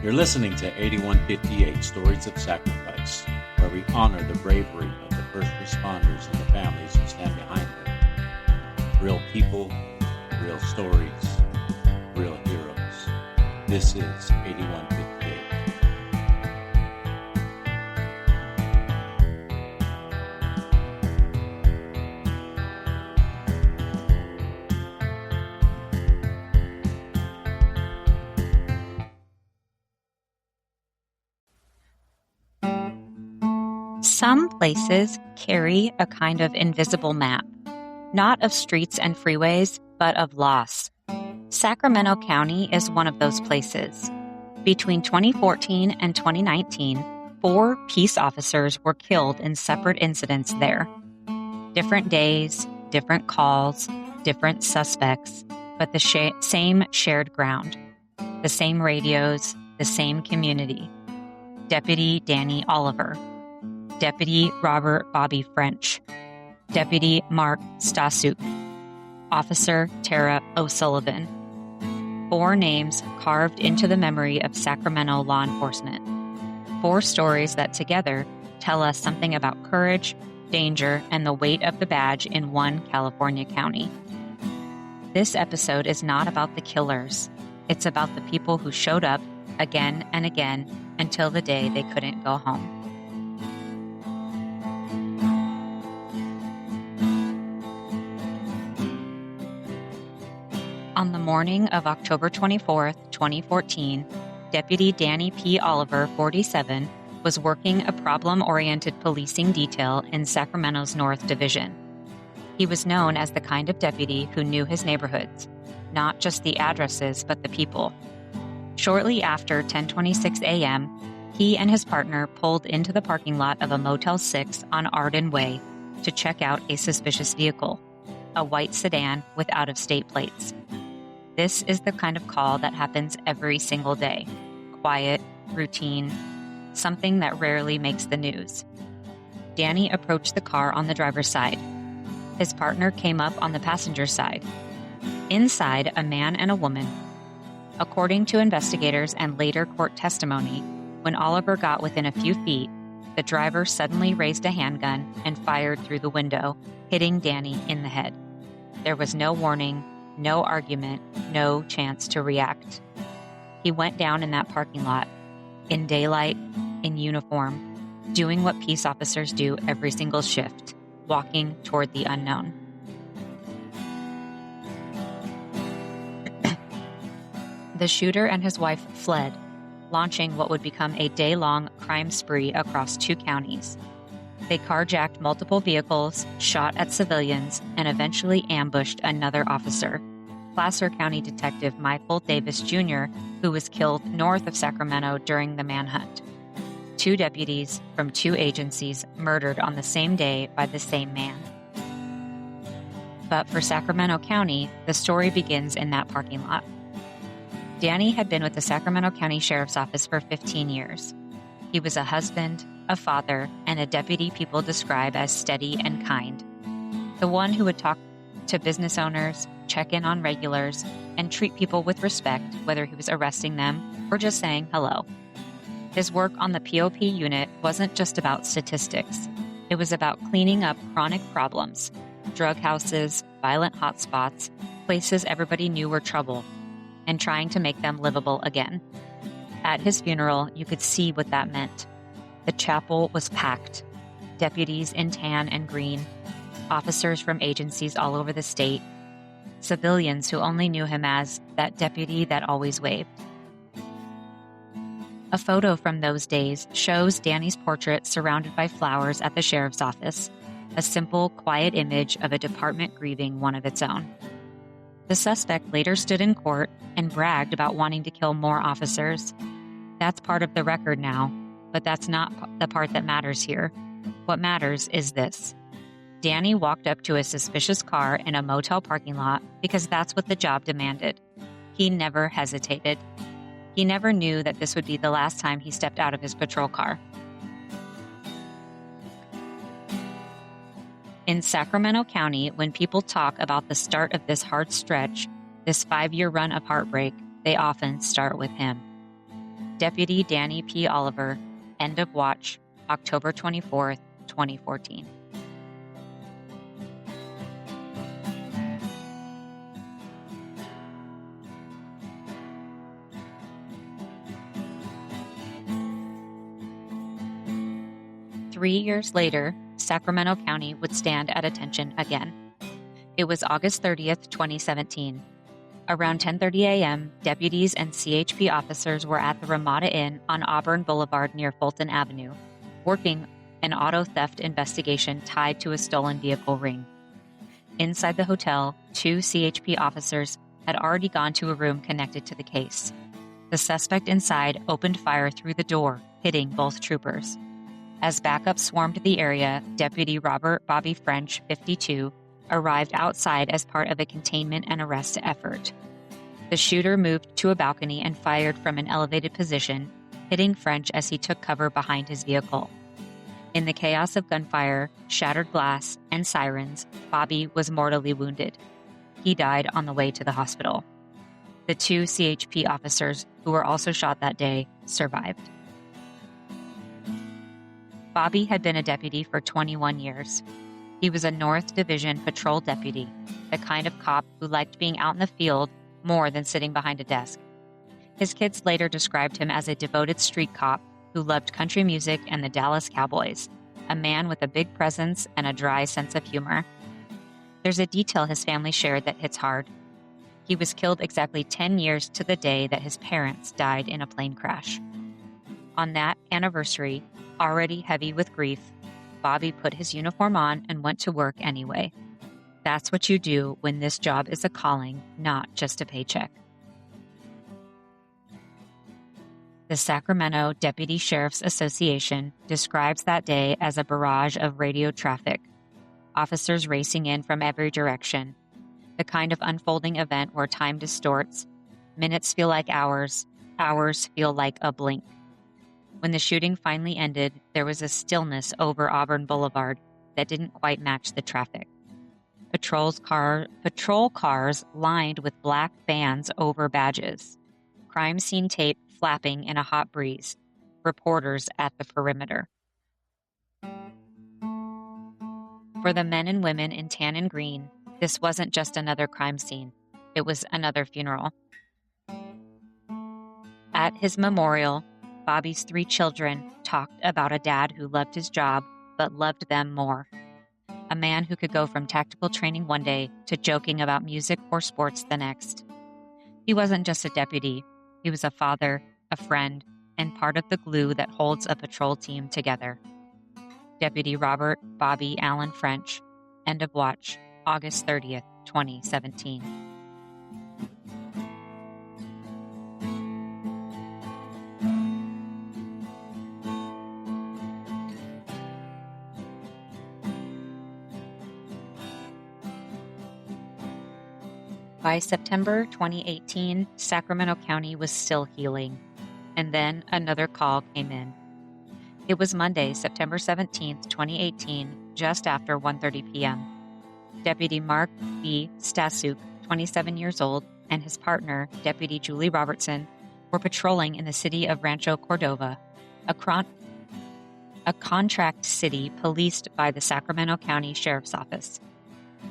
You're listening to 8158 Stories of Sacrifice, where we honor the bravery of the first responders and the families who stand behind them. Real people, real stories, real heroes. This is 8158. Some places carry a kind of invisible map, not of streets and freeways, but of loss. Sacramento County is one of those places. Between 2014 and 2019, 4 peace officers were killed in separate incidents there. Different days, different calls, different suspects, but the same shared ground. The same radios, the same community. Deputy Danny Oliver. Deputy Robert Bobby French, Deputy Mark Stasyuk, Officer Tara O'Sullivan. 4 names carved into the memory of Sacramento law enforcement. 4 stories that together tell us something about courage, danger, and the weight of the badge in one California county. This episode is not about the killers. It's about the people who showed up again and again until the day they couldn't go home. On the morning of October 24, 2014, Deputy Danny P. Oliver, 47, was working a problem-oriented policing detail in Sacramento's North Division. He was known as the kind of deputy who knew his neighborhoods, not just the addresses, but the people. Shortly after 10:26 a.m., he and his partner pulled into the parking lot of a Motel 6 on Arden Way to check out a suspicious vehicle, a white sedan with out-of-state plates. This is the kind of call that happens every single day. Quiet, routine, something that rarely makes the news. Danny approached the car on the driver's side. His partner came up on the passenger side. Inside, a man and a woman. According to investigators and later court testimony, when Oliver got within a few feet, the driver suddenly raised a handgun and fired through the window, hitting Danny in the head. There was no warning, no argument, no chance to react. He went down in that parking lot, in daylight, in uniform, doing what peace officers do every single shift, walking toward the unknown. The shooter and his wife fled, launching what would become a day-long crime spree across 2 counties. They carjacked multiple vehicles, shot at civilians, and eventually ambushed another officer, Placer County Detective Michael Davis Jr., who was killed north of Sacramento during the manhunt. 2 deputies from 2 agencies murdered on the same day by the same man. But for Sacramento County, the story begins in that parking lot. Danny had been with the Sacramento County Sheriff's Office for 15 years. He was a husband, a father, and a deputy people describe as steady and kind. The one who would talk to business owners, check in on regulars, and treat people with respect, whether he was arresting them or just saying hello. His work on the POP unit wasn't just about statistics. It was about cleaning up chronic problems, drug houses, violent hotspots, places everybody knew were trouble, and trying to make them livable again. At his funeral, you could see what that meant. The chapel was packed. Deputies in tan and green, officers from agencies all over the state, civilians who only knew him as that deputy that always waved. A photo from those days shows Danny's portrait surrounded by flowers at the sheriff's office, a simple, quiet image of a department grieving one of its own. The suspect later stood in court and bragged about wanting to kill more officers. That's part of the record now, but that's not the part that matters here. What matters is this. Danny walked up to a suspicious car in a motel parking lot because that's what the job demanded. He never hesitated. He never knew that this would be the last time he stepped out of his patrol car. In Sacramento County, when people talk about the start of this hard stretch, this 5-year run of heartbreak, they often start with him. Deputy Danny P. Oliver, end of watch, October 24th, 2014. Three years later, Sacramento County would stand at attention again. It was August 30th, 2017. Around 10:30 a.m., deputies and CHP officers were at the Ramada Inn on Auburn Boulevard near Fulton Avenue, working an auto theft investigation tied to a stolen vehicle ring. Inside the hotel, two CHP officers had already gone to a room connected to the case. The suspect inside opened fire through the door, hitting both troopers. As backup swarmed the area, Deputy Robert Bobby French, 52, arrived outside as part of a containment and arrest effort. The shooter moved to a balcony and fired from an elevated position, hitting French as he took cover behind his vehicle. In the chaos of gunfire, shattered glass, and sirens, Bobby was mortally wounded. He died on the way to the hospital. The two CHP officers, who were also shot that day, survived. Bobby had been a deputy for 21 years. He was a North Division patrol deputy, the kind of cop who liked being out in the field more than sitting behind a desk. His kids later described him as a devoted street cop who loved country music and the Dallas Cowboys, a man with a big presence and a dry sense of humor. There's a detail his family shared that hits hard. He was killed exactly 10 years to the day that his parents died in a plane crash. On that anniversary, already heavy with grief, Bobby put his uniform on and went to work anyway. That's what you do when this job is a calling, not just a paycheck. The Sacramento Deputy Sheriff's Association describes that day as a barrage of radio traffic, officers racing in from every direction, the kind of unfolding event where time distorts, minutes feel like hours, hours feel like a blink. When the shooting finally ended, there was a stillness over Auburn Boulevard that didn't quite match the traffic. Patrol cars lined with black bands over badges. Crime scene tape flapping in a hot breeze. Reporters at the perimeter. For the men and women in tan and green, this wasn't just another crime scene. It was another funeral. At his memorial, Bobby's 3 children talked about a dad who loved his job, but loved them more. A man who could go from tactical training one day to joking about music or sports the next. He wasn't just a deputy. He was a father, a friend, and part of the glue that holds a patrol team together. Deputy Robert Bobby Allen French, end of watch, August 30th, 2017. By September 2018, Sacramento County was still healing, and then another call came in. It was Monday, September 17th, 2018, just after 1:30 p.m. Deputy Mark B. Stasyuk, 27 years old, and his partner, Deputy Julie Robertson, were patrolling in the city of Rancho Cordova, a contract city policed by the Sacramento County Sheriff's Office.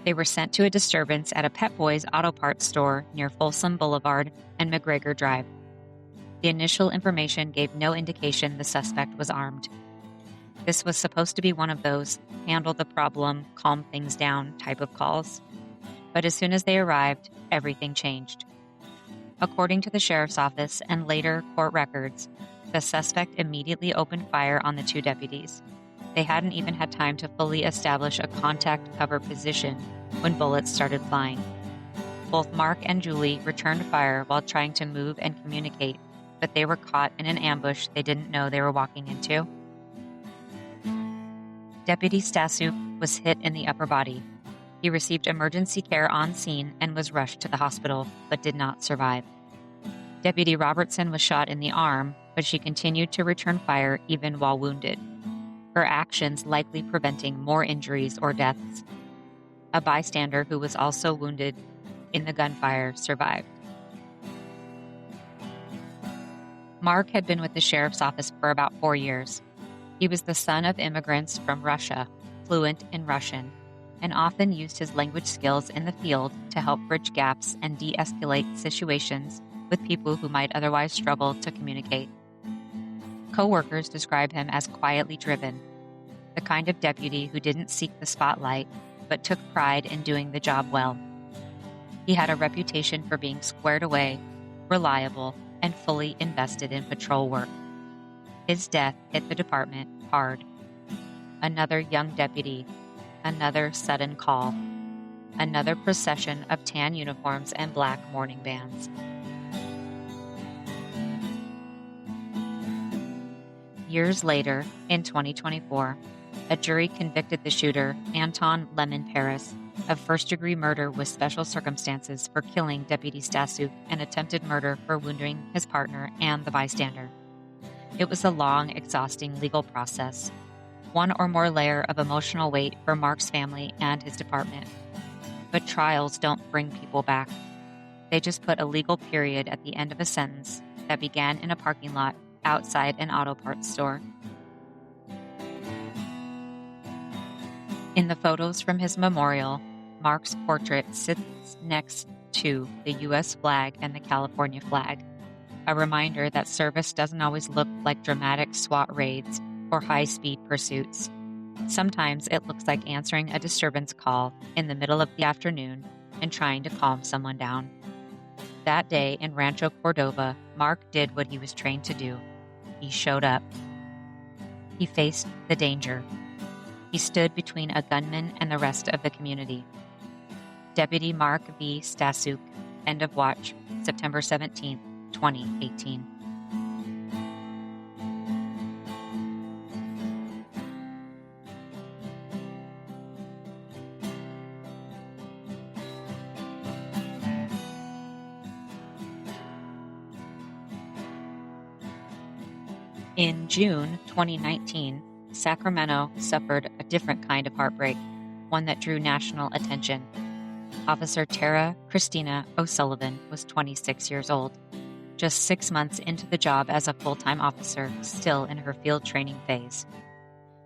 They were sent to a disturbance at a Pep Boys auto parts store near Folsom Boulevard and McGregor Drive. The initial information gave no indication the suspect was armed. This was supposed to be one of those handle the problem, calm things down type of calls. But as soon as they arrived, everything changed. According to the sheriff's office and later court records, the suspect immediately opened fire on the 2 deputies. They hadn't even had time to fully establish a contact cover position when bullets started flying. Both Mark and Julie returned fire while trying to move and communicate, but they were caught in an ambush they didn't know they were walking into. Deputy Stasyuk was hit in the upper body. He received emergency care on scene and was rushed to the hospital, but did not survive. Deputy Robertson was shot in the arm, but she continued to return fire even while wounded, her actions likely preventing more injuries or deaths. A bystander who was also wounded in the gunfire survived. Mark had been with the sheriff's office for about 4 years. He was the son of immigrants from Russia, fluent in Russian, and often used his language skills in the field to help bridge gaps and de-escalate situations with people who might otherwise struggle to communicate. Co-workers describe him as quietly driven, the kind of deputy who didn't seek the spotlight, but took pride in doing the job well. He had a reputation for being squared away, reliable, and fully invested in patrol work. His death hit the department hard. Another young deputy, another sudden call, another procession of tan uniforms and black mourning bands. Years later, in 2024, a jury convicted the shooter, Anton Lemon Paris, of first-degree murder with special circumstances for killing Deputy Stasyuk and attempted murder for wounding his partner and the bystander. It was a long, exhausting legal process, one or more layer of emotional weight for Mark's family and his department. But trials don't bring people back. They just put a legal period at the end of a sentence that began in a parking lot outside an auto parts store. In the photos from his memorial, Mark's portrait sits next to the U.S. flag and the California flag, a reminder that service doesn't always look like dramatic SWAT raids or high-speed pursuits. Sometimes it looks like answering a disturbance call in the middle of the afternoon and trying to calm someone down. That day in Rancho Cordova, Mark did what he was trained to do. He showed up. He faced the danger. He stood between a gunman and the rest of the community. Deputy Mark V. Stasyuk, end of watch, September 17, 2018. In June 2019, Sacramento suffered a different kind of heartbreak, one that drew national attention. Officer Tara Christina O'Sullivan was 26 years old, just 6 months into the job as a full-time officer, still in her field training phase.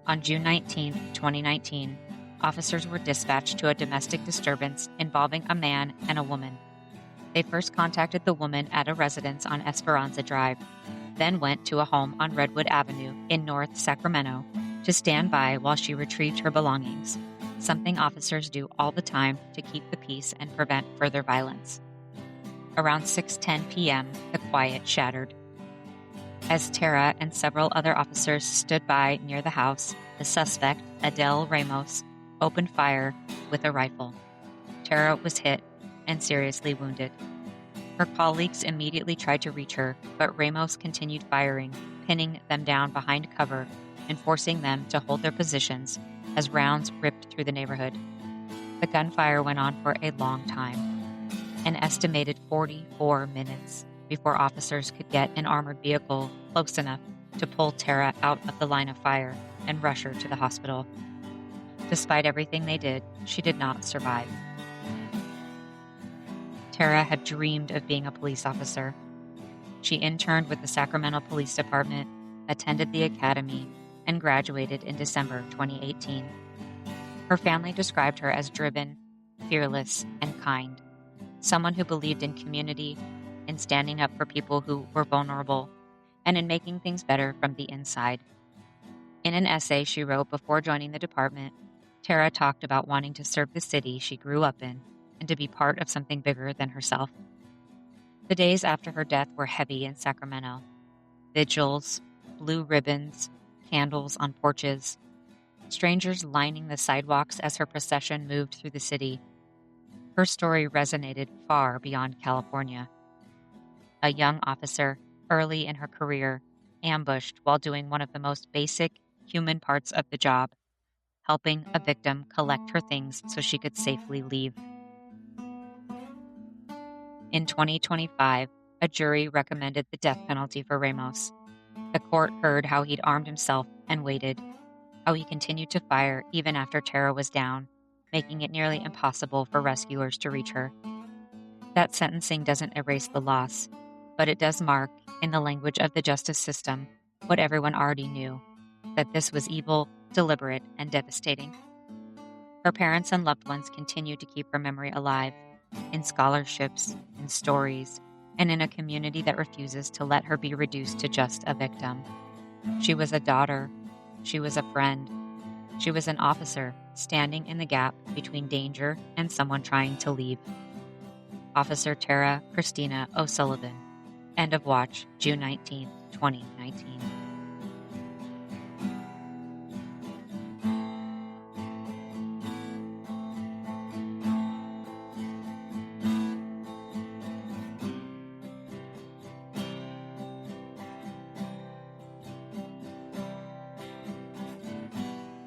On June 19, 2019, officers were dispatched to a domestic disturbance involving a man and a woman. They first contacted the woman at a residence on Esperanza Drive, then went to a home on Redwood Avenue in North Sacramento to stand by while she retrieved her belongings, something officers do all the time to keep the peace and prevent further violence. Around 6:10 p.m., the quiet shattered. As Tara and several other officers stood by near the house, the suspect, Adele Ramos, opened fire with a rifle. Tara was hit and seriously wounded. Her colleagues immediately tried to reach her, but Ramos continued firing, pinning them down behind cover and forcing them to hold their positions as rounds ripped through the neighborhood. The gunfire went on for a long time, an estimated 44 minutes before officers could get an armored vehicle close enough to pull Tara out of the line of fire and rush her to the hospital. Despite everything they did, she did not survive. Tara had dreamed of being a police officer. She interned with the Sacramento Police Department, attended the academy, and graduated in December 2018. Her family described her as driven, fearless, and kind, someone who believed in community, in standing up for people who were vulnerable, and in making things better from the inside. In an essay she wrote before joining the department, Tara talked about wanting to serve the city she grew up in and to be part of something bigger than herself. The days after her death were heavy in Sacramento. Vigils, blue ribbons, candles on porches, strangers lining the sidewalks as her procession moved through the city. Her story resonated far beyond California. A young officer, early in her career, ambushed while doing one of the most basic human parts of the job, helping a victim collect her things so she could safely leave. In 2025, a jury recommended the death penalty for Ramos. The court heard how he'd armed himself and waited, how he continued to fire even after Tara was down, making it nearly impossible for rescuers to reach her. That sentencing doesn't erase the loss, but it does mark, in the language of the justice system, what everyone already knew, that this was evil, deliberate, and devastating. Her parents and loved ones continued to keep her memory alive, in scholarships, in stories, and in a community that refuses to let her be reduced to just a victim. She was a daughter. She was a friend. She was an officer standing in the gap between danger and someone trying to leave. Officer Tara Christina O'Sullivan. End of watch, June 19, 2019.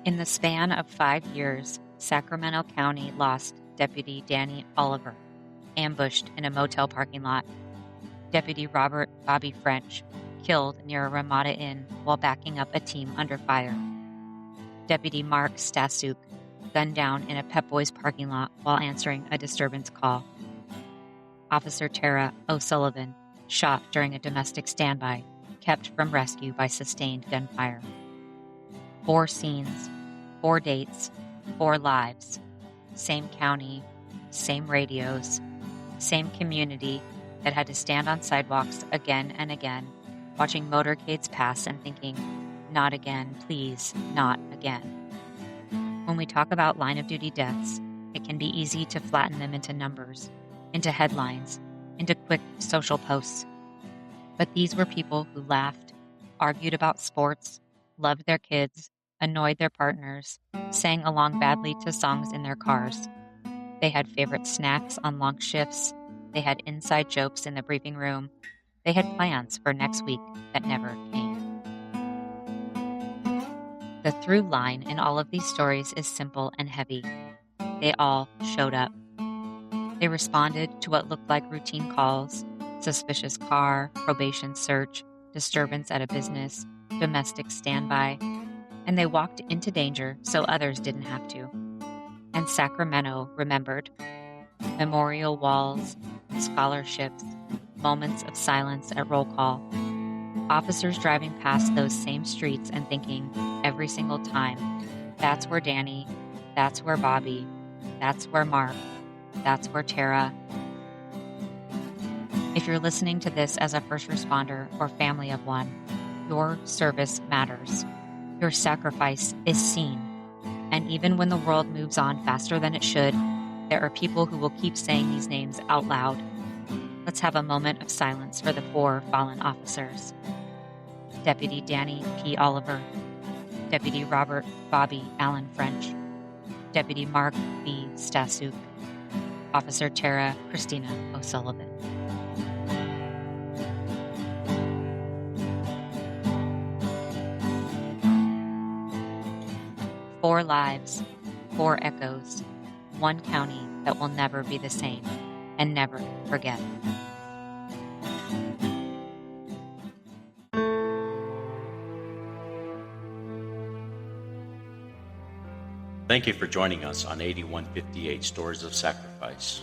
In the span of 5 years, Sacramento County lost Deputy Danny Oliver, ambushed in a motel parking lot. Deputy Robert Bobby French, killed near a Ramada Inn while backing up a team under fire. Deputy Mark Stasyuk, gunned down in a Pep Boys parking lot while answering a disturbance call. Officer Tara O'Sullivan, shot during a domestic standby, kept from rescue by sustained gunfire. 4 scenes, 4 dates, 4 lives. Same county, same radios, same community that had to stand on sidewalks again and again, watching motorcades pass and thinking, not again, please, not again. When we talk about line of duty deaths, it can be easy to flatten them into numbers, into headlines, into quick social posts. But these were people who laughed, argued about sports, loved their kids, annoyed their partners, sang along badly to songs in their cars. They had favorite snacks on long shifts. They had inside jokes in the briefing room. They had plans for next week that never came. The through line in all of these stories is simple and heavy. They all showed up. They responded to what looked like routine calls, suspicious car, probation search, disturbance at a business, domestic standby, and they walked into danger so others didn't have to. And Sacramento remembered. Memorial walls, scholarships, moments of silence at roll call. Officers driving past those same streets and thinking every single time, that's where Danny, that's where Bobby, that's where Mark, that's where Tara. If you're listening to this as a first responder or family of one, your service matters. Your sacrifice is seen. And even when the world moves on faster than it should, there are people who will keep saying these names out loud. Let's have a moment of silence for the 4 fallen officers. Deputy Danny P. Oliver, Deputy Robert Bobby Allen French, Deputy Mark B. Stasyuk, Officer Tara Christina O'Sullivan. Four lives, 4 echoes, 1 county that will never be the same and never forget. Thank you for joining us on 8158 Stories of Sacrifice.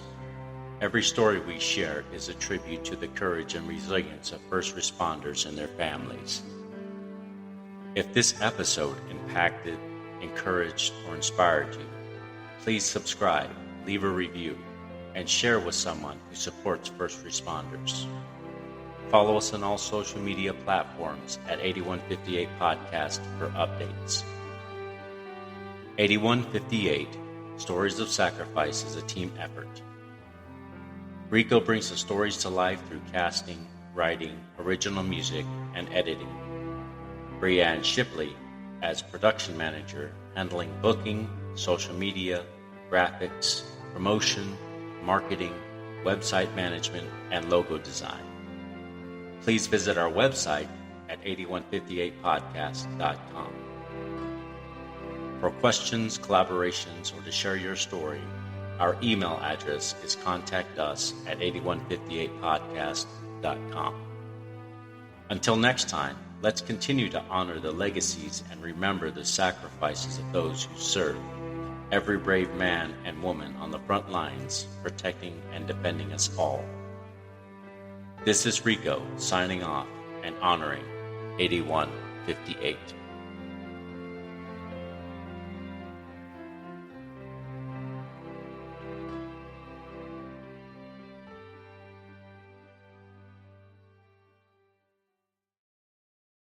Every story we share is a tribute to the courage and resilience of first responders and their families. If this episode impacted, encouraged, or inspired you, please subscribe, leave a review, and share with someone who supports first responders. Follow us on all social media platforms at 8158 Podcast for updates. 8158 Stories of Sacrifice is a team effort. Rico brings the stories to life through casting, writing, original music, and editing. Brianne Shipley as production manager, handling booking, social media, graphics, promotion, marketing, website management, and logo design. Please visit our website at 8158podcast.com. For questions, collaborations, or to share your story, our email address is contactus@8158podcast.com. Until next time, let's continue to honor the legacies and remember the sacrifices of those who serve, every brave man and woman on the front lines, protecting and defending us all. This is Rico, signing off and honoring 8158.